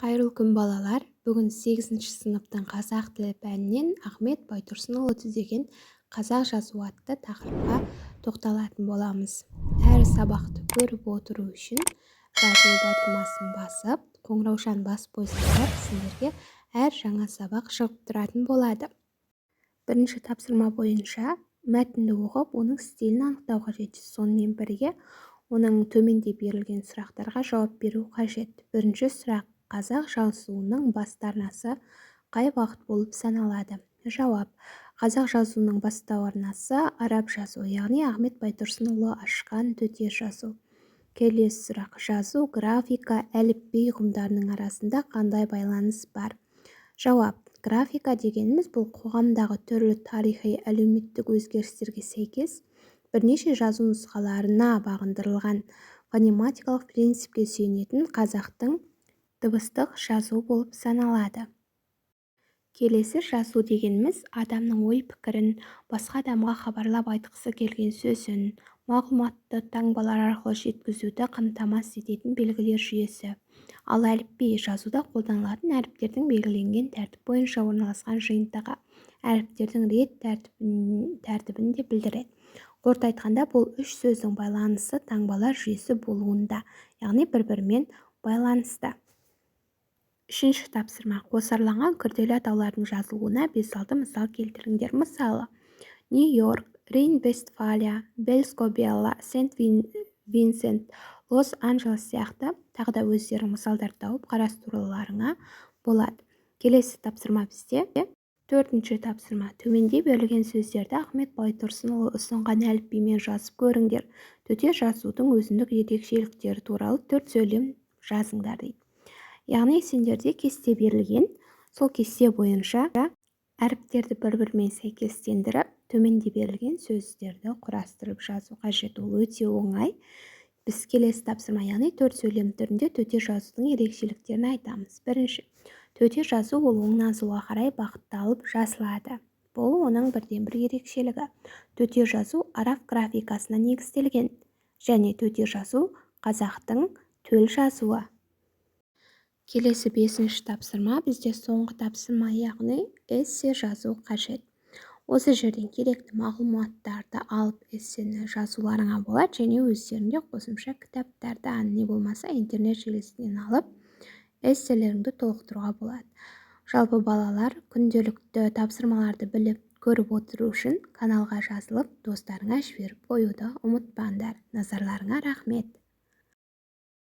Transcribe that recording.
Қайырлы күн балалар. Бүгін 8-ші сыныптың қазақ тілі пәнінен Ахмет Байтұрсынұлы түзеген қазақ жазуы атты тақырыпқа тоқталатын боламыз. Әр сабақты көріп отыру үшін жазу батырмасын басып, қоңыраушан басып қойсаңдар, сендерге әр жаңа сабақ шығып тұратын болады. Бірінші тапсырма бойынша мәтінді оқып, оның стилін анықтау қажет. Сонымен бірге оның төменде берілген сұрақтарға жауап беру қажет. Бірінші сұрақ: қазақ жазуының басты арнасы қай уақыт болып саналады? Жауап: қазақ жазуының бастау арнасы араб жазуы, яғни Ахмет Байтұрсынұлы ашқан төте жазу. Келесі сұрақ: жазу, графика, әліпби ұғымдарының арасында қандай байланыс бар? Жауап: графика дегеніміз бұл қоғамдағы түрлі тарихи әлеуметтік өзгерістерге сәйкес бірнеше жазу нұсқаларына бағындырылған фонематикалық принципке сүйенетін қазақтың дыбыстық жазу болып саналады. Келесі: жазу дегеніміз адамның ой-пікірін басқа адамға хабарлап айтқысы келген сөзін мағлұматты таңбалар арқылы жеткізуді қамтамасыз ететін белгілер жүйесі. Ал әліпби жазуда қолданылатын әріптердің белгіленген тәртіп бойынша орналасқан жиынтығы, әріптердің рет тәртібін де білдіреді. Қорыта айтқанда, бұл үш сөздің байланысы таңбалар жүйесі болуында, яғни бір-бірімен байланысты. Үшінші тапсырма: қосарланған күрделі атаулардың жазылуына 5-6 мысал келтіріңдер. Мысалы: Нью-Йорк, Рейн-Вестфалия, Белскобелла, Сент-Винсент, Лос-Анджелес сияқты тағы да өздерің мысалдар тауып қарастыруларыңа болады. Келесі тапсырма бізде. Төртінші тапсырма: төменде берілген сөздерді Ахмет Байтұрсынұлы ұсынған әліпбимен жазып көріңдер. Төте жазудың өзіндік ерекшеліктері туралы 4 сөйлем жазыңдар дейді. Яғни сендерде кесте берілген, сол кесте бойынша әріптерді бір-бірімен сәйкестендіріп, төменде берілген сөздерді құрастырып жазу қажет. Ол өте оңай. Біз келесі тапсырма, яғни 4 сөйлем түрінде төте жазудың ерекшеліктерін айтамыз. Бірінші: төте жазу ол оңнан солға қарай бағытталып жазылады. Бұл оның бірден-бір ерекшелігі. Төте жазу араб графикасына негізделген және төте жазу қазақтың төл жазуы. Келесі 5-ші тапсырма бізде соңғы тапсырма, яғни эссе жазу қажет. Осы жерден керекті мағлұматтарды алып эссені жазуларыңа болады және өздерінде қосымша кітаптарды, не болмаса интернет желісінен алып эсселеріңді толықтыруға болады. Жалпы балалар күнделікті тапсырмаларды біліп көріп отыру үшін каналға жазылып, достарыңа жіберіп қоюды ұмытпаңдар. Назарларыңа рахмет.